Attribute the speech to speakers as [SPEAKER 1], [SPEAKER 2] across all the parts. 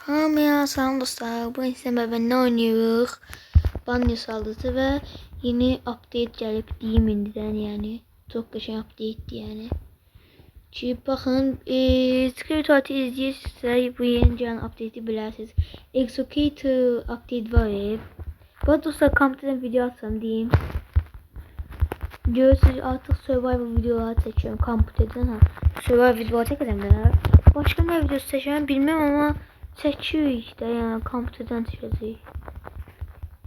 [SPEAKER 1] Hamıya salam dostlar. Bu insan ben ne oynuyoruz? Banyo saldırısı ve yeni update gelip diyeyim indidən yani. Çok qəşəng update'di yani. Ki baxın, Script Art'ı izləyirsinizsə bu yeni gələn update'i bilərsiniz. Exocator update var. Bu dostlar kampdan video atsam diyeyim. Görürsünüz artık survival videoları çekiyorum kampdan ha. Survival videoları çekeceğim ben. Başka ne videosu çekeceğim bilmem ama çekiyor işte yani kampdan çekeceğiz.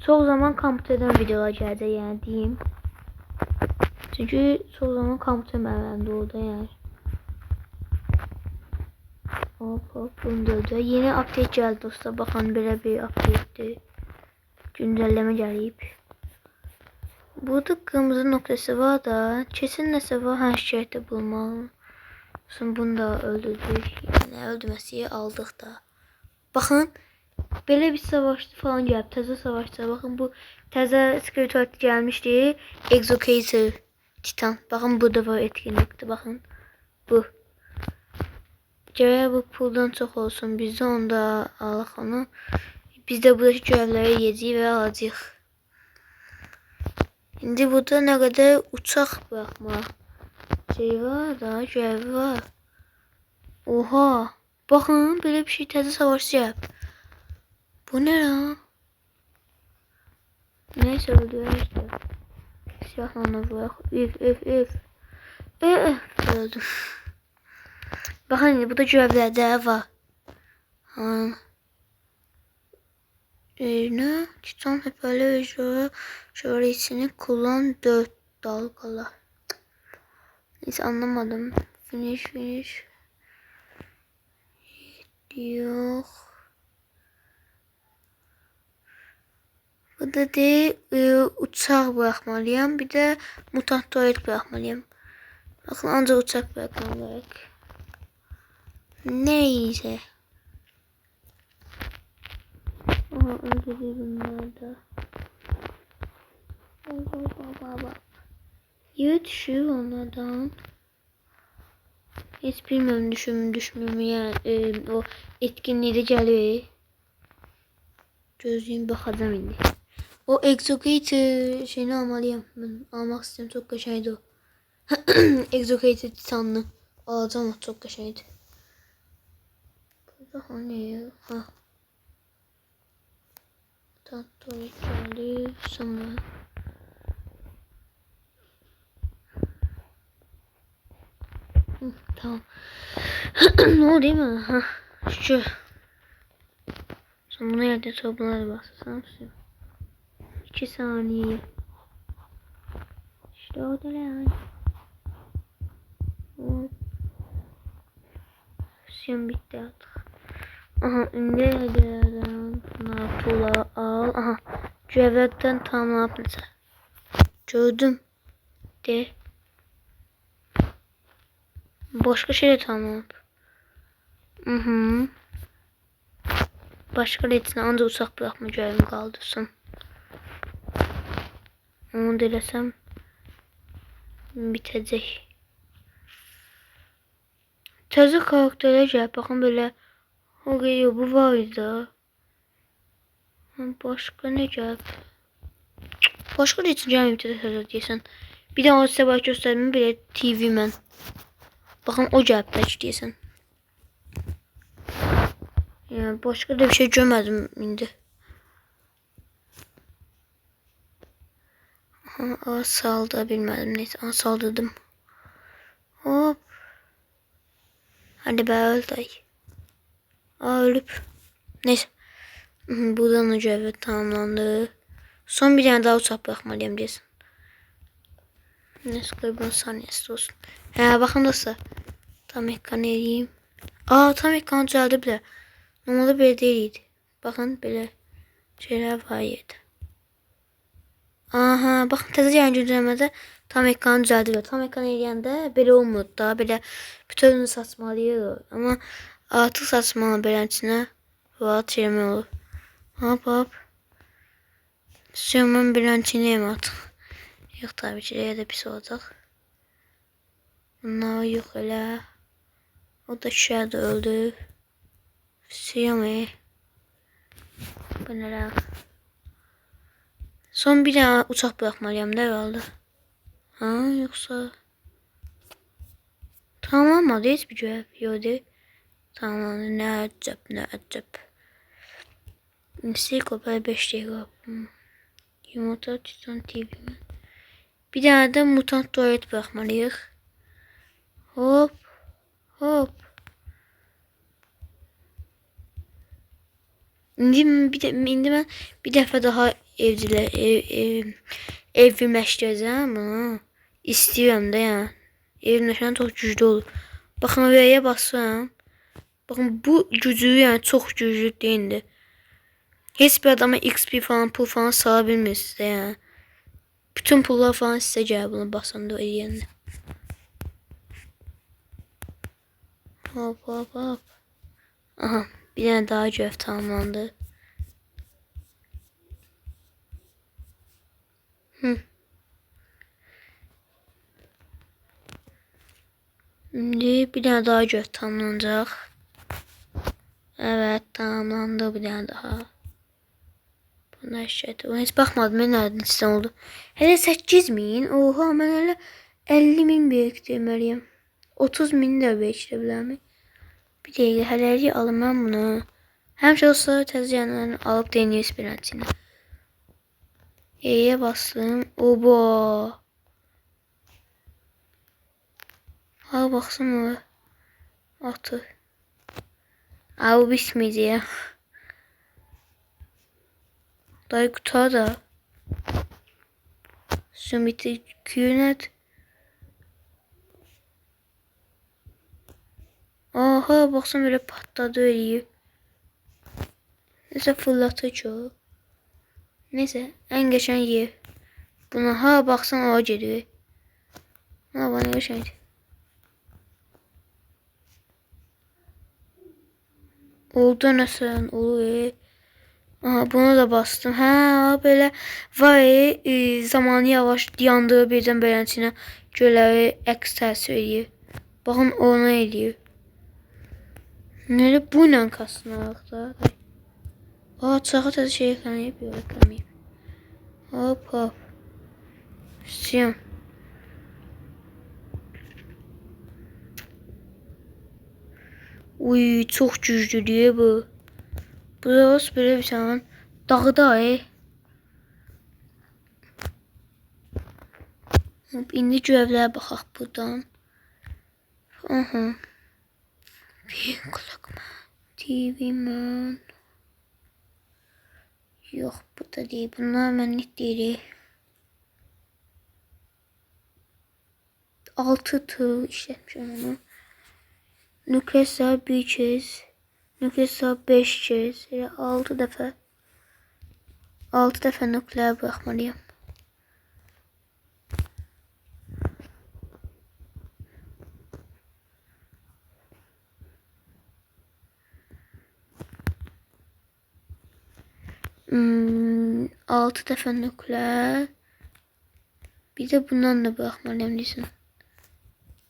[SPEAKER 1] Çoğu zaman kampdan videolar gelecek yani diyeyim. Çünkü çoğu zaman kampdan bende orada yani. Hop bunda da yeni update geldi dostlar. Bakın böyle bir update'di. Güncelleme gelip. Burada kırmızı noktası var da kesin nesi var her şeyde bulmalı. Sonra bunu da öldürdük. Yani öldürmesiyi aldık da. Bakın böyle bir savaşçı falan geldi. Təzə savaşçı. Bakın bu təzə Script gelmişti. Exocator Titan. Bakın burada var etkinlikte. Bakın bu. Görəyə bu puldan çox olsun. Biz də onda alaq onu. Biz də buradakı görevləri yiyəcəyik və alacağıq. Şimdi burada ne kadar uçak bırakma şey var da görevi var. Oha. Bakın böyle bir şey təzə savaşçı yap. Bu ne lan? Neyse öldürüyor işte. Silahla ona bırak. Üf. Öldüm. Bakın burada görevlerde var. Ha. Ne? Titan hoparlör şövalye'sini kullan 4 dalgalar. Hiç anlamadım. Finish. Yok. Burada de uçak bırakmalıyım. Bir de mutant tuvalet bırakmalıyım. Bakın ancak uçak bırakmalıyım. Neyse. Aha öldürüyor bunlar da. Baba. Yürü düşüyor onlardan. Hiç bilmiyorum düşmüyor yani o etkinliği de geliyor. Gözlüğüm bakacağım indi. O Exocator şeyini almalıyım. Ben almak istiyorum çok kaşaydı o. Exocator Titan'lı. Alacağım o çok kaşaydı. Burada hani ha. Tatlı geldi sonra. Tamam. Ne oldu değil mi? Ha. Şu. Sonra bunu yerde toplalara baksana. 2 saniye. İşte o da yani. Şimdi bitti artık. Aha nereden? Bunlar pula al. Aha. Cevherden tam ne yapmışlar? Gördüm. De. Başka şey de tamam. Başka retine ancak uçak bırakma görevim kaldırsın. Onu dilesem bitecek. Təzə karakterler gəlib. Baxın böyle. O geliyor bu var da. Başka ne gəlib? Başka retin gəlməyib təzə deyəsən. Bir de onu size bak gösterdim bile TV man. Bakın o gəlib belki deyəsən. Yani başka da bir şey görmedim indi. Aha, saldı bilmedim neyse. Saldırdım. Hop. Hadi be öldü. Ölüp. Neyse. Buradan önce evet tamamlandı. Son bir tane daha uçak bırakmalıyım diyorsun. Neyse bunun saniyesi olsun. Bakın nasıl. Tam ekran edeyim. Tam ekran düzeldi bile. Normalde böyle değildi. Bakın böyle şeyler var yerde. Aha bakın təzə gələn güncəlləmədə tam ekran düzeldi. Tam ekran eləyəndə belə olmur da. Belə bütününü saçmalıyır. Ama artıq saçmalı belənçinə rahat şeymək olur. Hop. Mən belənçini yiyəm artıq. Yox tabii ki də pis olacaq. Bunlar yox elə. O da şişər də öldü. Siyam Bunlara. Son bir dənə uçaq buraxmalıyam da herhalde. Ha yoksa tamamladı heç bir görev yoxdur. Tamamladı. Nə əcəb, nə əcəb. Ensiklopediya 5 dəqiqə. Yumurta Titan TV. Bir dənə də mutant tuvalet buraxmalıyıq. Hop. Hop. İndi mən bir dəfə daha evrimləşdirəcəm bunu. İstəyirəm də yəni. Evrimləşən çox güclü olur. Baxın V'yə basıram. Bakın bu gücü yani çok güclü değildi. Hiçbir adama XP falan pul falan sala bilmirsiniz de yani. Bütün pullar falan size gəlir bunu basanda eləyəndə. Hop hop hop. Aha bir tane daha görev tamamlandı. Şimdi bir tane daha görev tamamlanacak. Evet tamamlandı bir tane daha. Bunlar şəhət. Ona heç baxmadım mən nereden sistem oldu. Hele 8.000. Oha mən hele 50.000 birikdirməliyəm. 30.000 də birikdirə bilərəm. Bir dəqiqə hələlik alım mən bunu. Həmişə olsa təzə yanlarını alıp deneyim esperantini. E'ye bastım. Oba. Ha baksana. Atı. Abi bitmedi ya. Dayı kutu da. Sümiti künet. Aha baksana böyle patladı öyle. Neyse fırlatıcı o. Neyse en geçen yer. Buna ha baksana o geliyor. Ha bana geçen. Oldu nasıl oluyor? Aha bunu da bastım. Ha böyle vay zamanı yavaş yandığı birden beləsinə göləri əks təsir edir. Baxın ona ediyor. Nerede bu ilə kasınaq da? Aa çağı təzə şey ekranlayıb yox ekranlayıb. Hop hop. İstəyəm. Uy çok güçlü diye bu. Burası böyle bir tane dağda İndi görevlərə baxaq buradan. Aha. Bir kulak. TV man. Yok bu da değil. Bunlar mənlik deyil. 6 tır işletmişəm onu. Nükleser bir kez. Nükleser 5 kez. 6 dəfə. 6 dəfə nükleer bırakmalıyım. Altı dəfə nükleer. Bir de bundan da bırakmalıyım desin.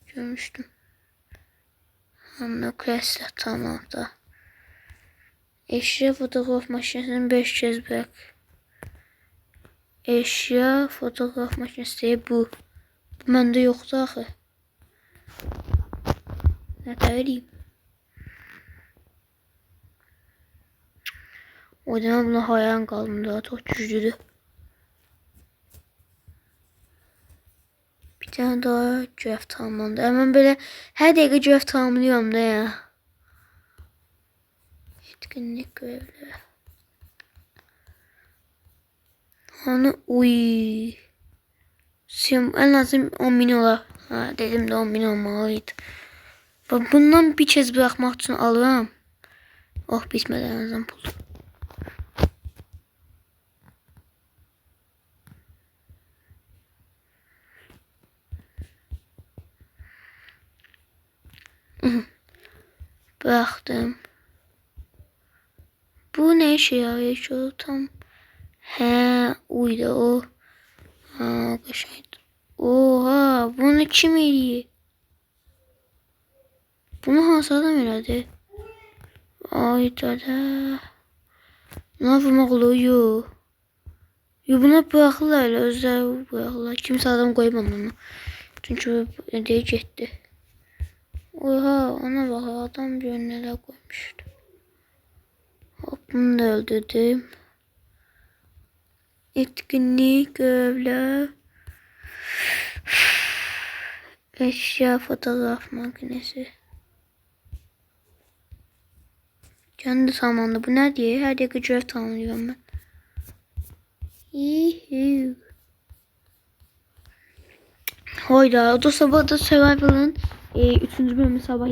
[SPEAKER 1] Görmüştüm. Nükleer tamam da. Eşya fotoğraf makinesini 5 kez bırak. Eşya fotoğraf makinesi bu. Bu məndə yoxdur axı. Nə deyirəm? O zaman buna hayran qaldım da çok güclüdür. Bir tane daha görev tamamlandı. Hemen böyle her dakika görev tamamlıyorum da ya. Etkinlik görevleri. Hani uy. En azım 10.000 olar. Ha dedim de 10.000 olmalıydı. Bak bundan bir kez bırakmak için alıram. Oh bitmeden en azından buldum. Bıraktım. Bu ne işe yarıyor şu tam? He uydu o. Ha kaşaydı. Oha bunu kim ediyor? Bunu hansı adam elədi? Ayda da. Buna vurmaq olur, yox. Yo, buna bırakırlar, özləri bırakırlar. Kimsə adam qoymam onu. Çünki deyə getdi. Oha, ona bax, adam bir nələr qoymuşdu. Hop, bunu da öldürdüm. Etkinlik, görevler. Eşya, fotoğraf makinesi. Kendi tamamladı. Bu ne diye? Her dakika görev tamamlıyorum ben. Yuhu. Hayda. O da sabah da Survival'ın 3. bölümü sabah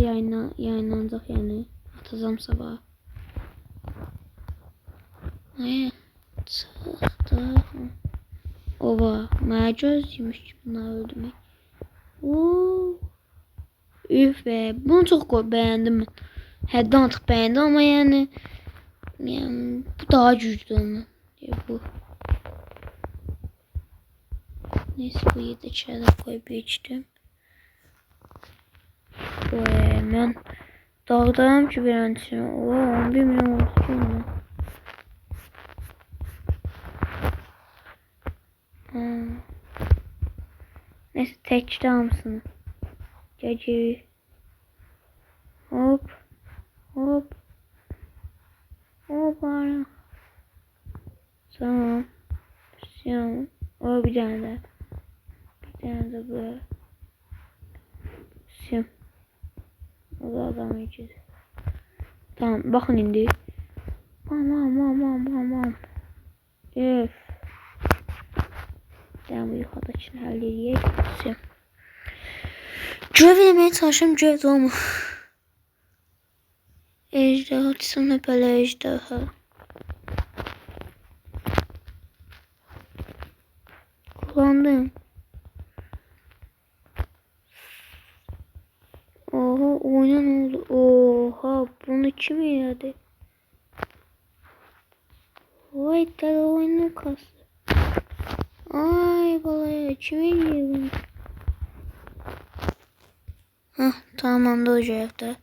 [SPEAKER 1] yayınlanacak yani. Atacağım sabah. Ne? Çıktı. Ova. Mercözcüymüş bunlar öldürmek. Ooo. Üf be. Bunu çok beğendim ben. Həddən artıq beğendim ama yani bu daha güçlü onun. Bu. Neyse bu yedi çayda koyup içtim. Ben dağdayım ki bir an için. Oha 11 milyon oldu ki ona. Neyse tek damsın. Gece. Hop. Hop. Hop. Tamam. Tamam. O bir tane de. Bir tane de böyle. Sim. O da adam içiyor. Tamam bakın indi. Aman. Öf. Ben bu yukarıda için halledeyim. Sim. Görev elemeye çalışıyorum. Görev olmu. Ejderha. Sana böyle ejderha. Kullandım. Oha oyuna ne oldu? Oha bunu kim yedi? Vay deli oyunu kastı. Ay balaya kim yedi? Hah tamamlandı o cevapta.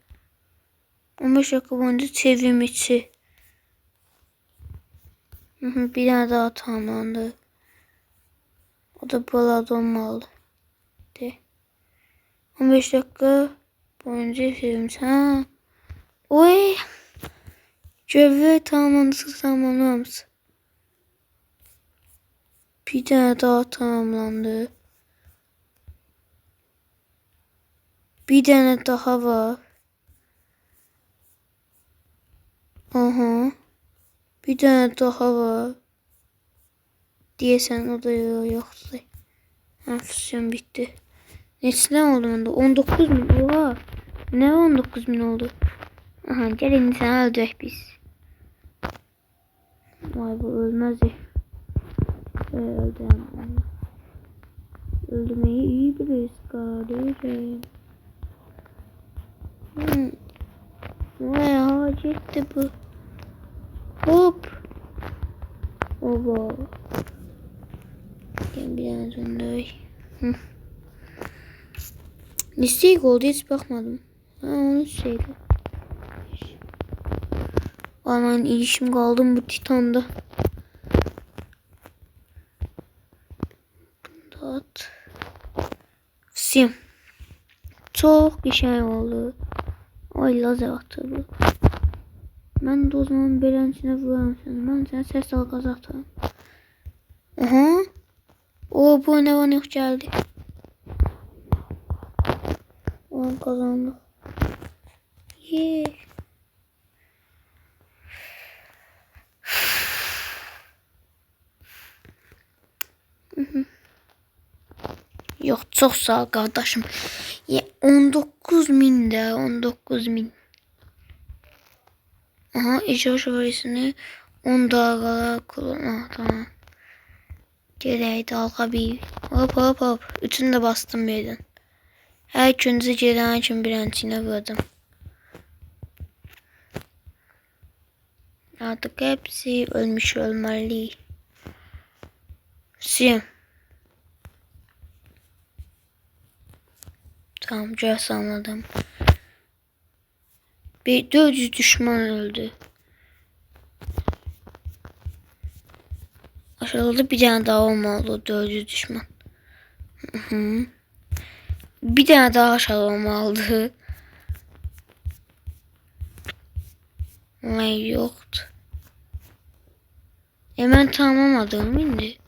[SPEAKER 1] 15 dakika boyunca çevrim içi. Bir tane daha tamamlandı. O da balada olmalı. 15 dakika boyunca çevrim içi. Ha. Oy. Görevi tamamlamışız. Bir tane daha tamamlandı. Bir tane daha var. Aha. Bir tane daha var. Diyesen o da yoktu. Füsyon bitti. Nesinden oldu onda? 19 bin. Oha. Ne 19 bin oldu? Aha gelin sen öldük biz. Vay bu ölmez ya. Öldüm. Öldürmeyi iyi biliriz kardeşim. Vay hacetti bu. Hop. Oba. Gel biraz öndey. Listeyi oldu hiç bakmadım. Ha onu söyle. Aman ilişim kaldım bu Titan'da. Dot. Sim. Çok güzel oldu. Ay lazer attı bu. Ben de o zaman beləncine vururum seni. Ben sana ses dalgası atarım. Aha. O bu ne bana yok geldi. O kazandı. Yeah. Yok çok sağ ol kardeşim. Ya 19 min de 19 min. Aha icra şövalesini 10 dalgalar kullan. Tamam. Geley dalga bir. Hop. Üçünü de bastım birden. Her günüzü gelen için birincisine vurdum. Artık hepsi ölmüş olmalı. Sim. Tamam göz anladım. Bir 400 düşman öldü. Aşağıda bir tane daha olmalı. 400 düşman. Hı. Bir tane daha aşağı olmalı. Ay yoktu. Hemen tamamladım indi.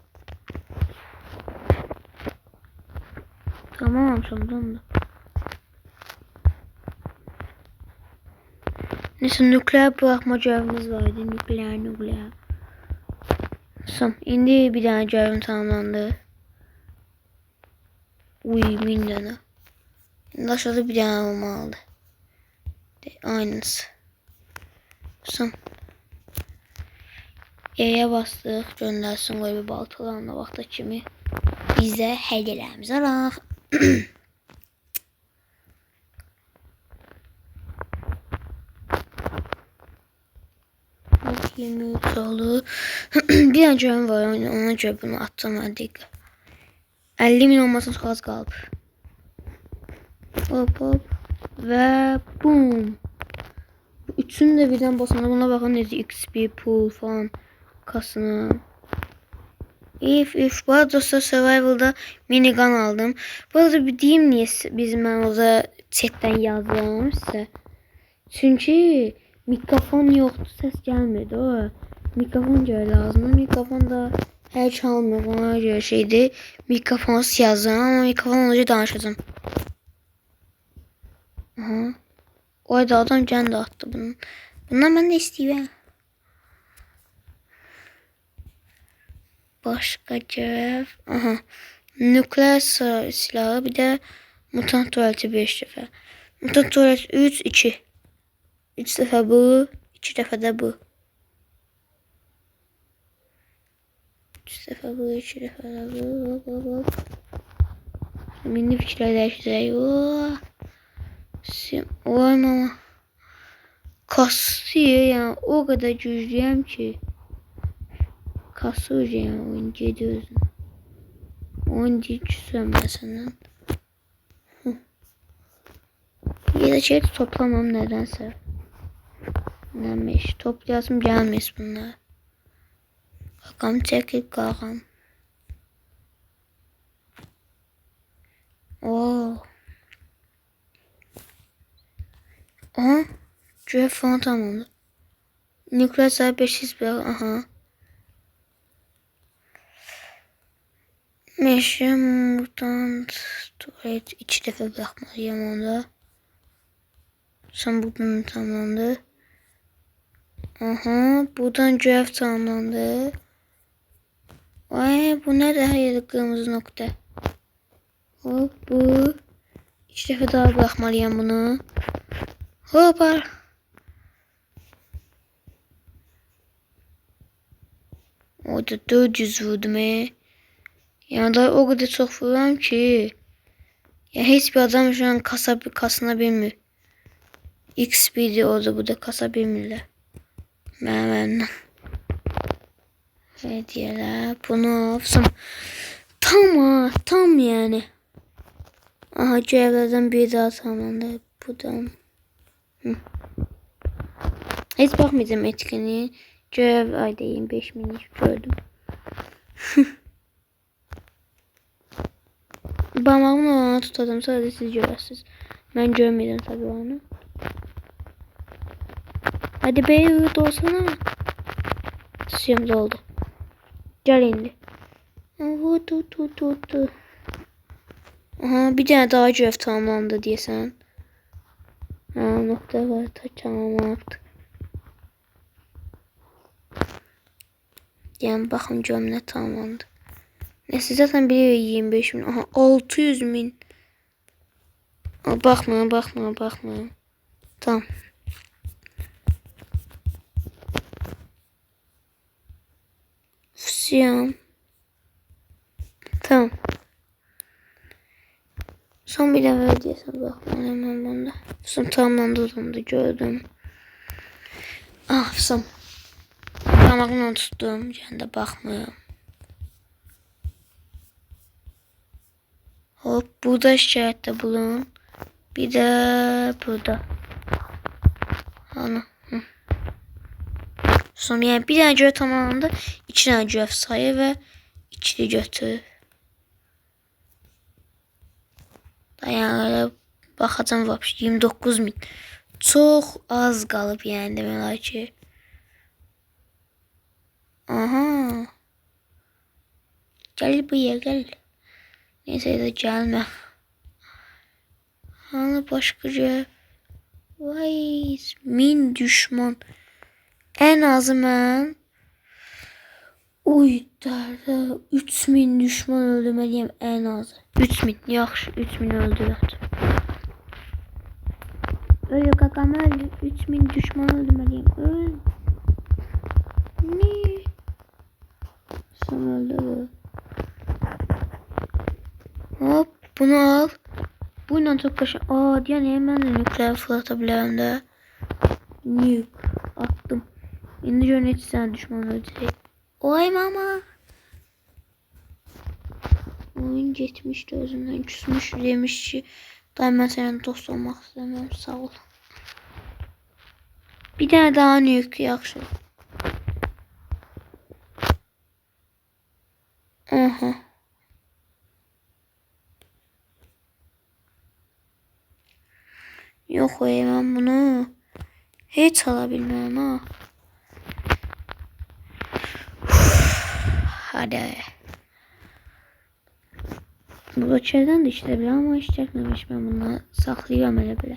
[SPEAKER 1] Tamam sonunda da. Neyse nükleer bırakma görevimiz vardı. Nükleer. Şimdi bir tane görevim tamamlandı. Uy mindana. Şimdi aşağıda bir tane olmalı. Aynısı. E'ye bastık. Göndersin koy bir baltalarla vakti kimi. Bize hediyelerimizi alaq. 23 oldu. Bir tane görevim var. Ona göre bunu atacağım hadi. 50.000 olmasın çok az qalıb. Hop. Ve boom. Üçünü de birden basanda buna bakın necə XP, pool falan kasını. Bu arada dostlar Survival'da minigun aldım. Bu arada bir diyeyim niye bizim ben orada chatten yazdım size. Çünkü mikrofon yoktu, ses gelmedi o. Mikrofon göre lazım. Mikrofon da her çalmıyor. Ona göre şeydi. Mikrofonsuz yazdım ama mikrofon olunca danışacağım. Aha. Orada adam can da attı bunun. Bundan ben de istiyorum. Başka görev. Aha. Nükleer silahı bir de mutant tuvaleti 5 defa. Mutant tuvalet 3 2. 3 defa bu, 2 defa da bu. 3 defa bu, 2 defa da bu. Mini fikirler değiştireyim. Oy mama. Kasıyor yani o kadar güçlüyüm ki. Kasıyor yani oyun gidiyorsun. Oyun güçlüyüm mesela. Bir de şey toplamam nedense. Neymiş toplayasım gelmez bunlar. Kakam çekip kakam. Oo. Aha. Görev falan tamamladı. Nükleer sahip 500 bir aha. Meşe mutant tuvalet 2 defa bırakmalıyım onda. Sen buradan tamamlandı. Aha. Buradan görev tamamlandı. Ay bu ne de hayır kırmızı nokta. Hop bu. 2 defa daha bırakmalıyım bunu. Hoppa. Orada 400 vurdum Yani da o kadar çok vuruyorum ki. Ya hiçbir adam şu an kasına bilmiyor. XP'di orada bu da kasa bilmiyorlar. Ben. Hediyeler bunu yapsam. Tam yani. Aha görevlerden bir daha tamamlandı. Buradan. Hiç bakmayacağım etkinliğe. Görev aydayım 5 minik gördüm. Parmağımla onu tutadım sadece siz görürsünüz. Ben görmedim tabii onu. Hadi be yurt olsana. Şimdi oldu. Gel indi. Aha bir tane daha görev tamamlandı diye sen. Ha nokta var tamam artık. Yani bakın gömle tamamlandı. Neyse zaten biliyor 25.000. Aha 600.000. Bakma. Tamam. Füsyon. Tamam. Son bir de ver diyorsan bakma hemen bunda. Son tamamlandı da gördüm. Ah son. Parmağımla tuttum. Yani de bakmıyorum. Hop burada işarette bulun. Bir de burada. Ana. Sonra yani bir tane görev tamamlandı. 2 tane görev sayı ve ikili götür. Dayanıqlı baxacam vapşı 29.000. Çox az qalıb yəni demək olar ki. Aha. Gel buraya gel. Neyse de gelme. Hani başka görev. Vay 1000 düşman. En azı mən uydarda 3000 düşman öldürmeliyim en azı. 3000 yaxşı 3000 öldürürdüm. Öyle kakam öldü. 3000 düşman öldürmeliyim. Öl. Ne? Sen öldü. Hop bunu al. Bununla çok kaşın. Aa diyen hemen de nükleer fırlatabilirim de. Nük. Attım. Şimdi yönet sen düşman öldürecek. Oy mama. Oyun geçmişti özümden küsmüş demiş ki. Dayı ben senin dost olmak istemiyorum sağ ol. Bir tane daha nük yaxşı. Aha. Yok ben bunu hiç alabilmem ha. Hadi. Bu içeriden de işleyebilir ama hiç çekmemiş. Ben bunu saklayacağım öyle bile.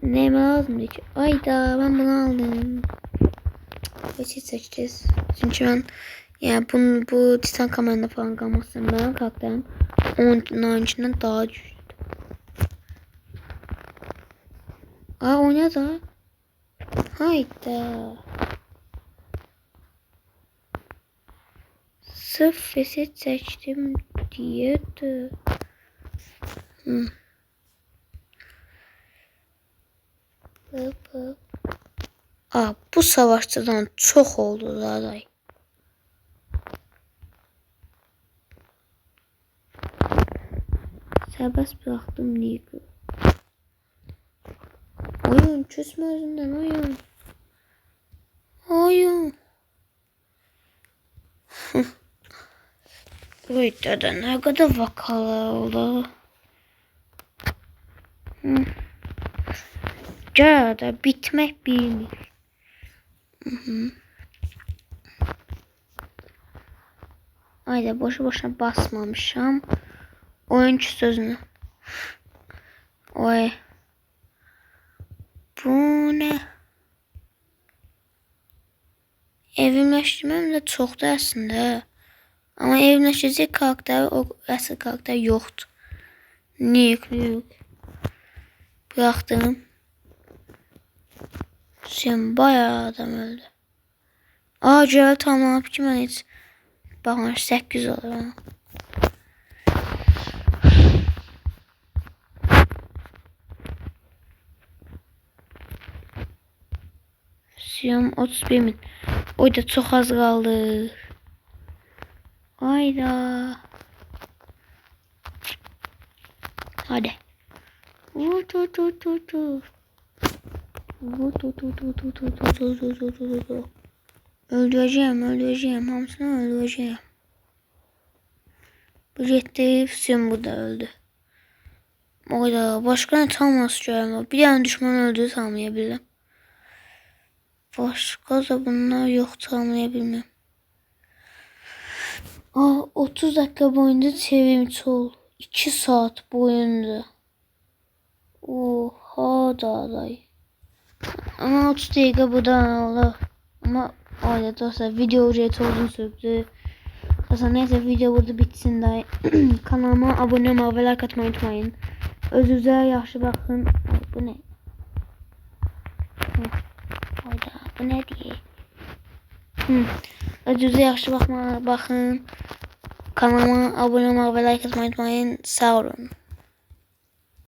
[SPEAKER 1] Neyime lazım ki? Ayda ben bunu aldım. Hiç seçeceğiz. Çünkü ben yani bu Titan kamerada falan kalmasın. Ben kalktım. Onun içinden daha güçlü. Aa oyna da. Hayda. Sırf feset seçtim diye de. Aa bu savaşçıdan çok oldu zaten. Serbest bıraktım Nico. Oyun çözme özünden oyun. Oyun. Bu iddiada ne kadar vakalar oldu. Ya da bitmek bilmiyor. Ayda boşu boşuna basmamışam. Oyuncu sözünü. Oy. Bu ne? Evrimləşdirməm də çoxdur əslində. Amma evrimləşəcək karakter, o əsl karakter yoxdur. Niye? Bıraktım. Sen bayağı adam öldü. Aa görev tamamlanıb ki mən heç baxın 800 olur. Siyam 31.000. O da çok az kaldı. Hayda. Hadi. Öldüreceğim. Hamsını öldüreceğim. Bu gitti. Siyam burada öldü. Hayda. Başka ne tam nasıl görüyorum. Bir tane düşman öldüğü tanıyabilirim. Başka da bunlar yok tanıyabilmem. Aa 30 dakika boyunca çevrimiçi ol. 2 saat boyunca. Oha dağday. Ama 30 dakika bu da olur. Ama öyle dostlar video ücreti uzun sürdü. Dostlar neyse video burada bitsin de. Kanalıma abone olmayı ve like atmayı unutmayın. Özünüze yaxşı bakın. Ay, bu ne? Hayda bu ne diye? Özünüze yaxşı bakın. Kanalıma abone olmayı ve like atmayı unutmayın. Sağ olun.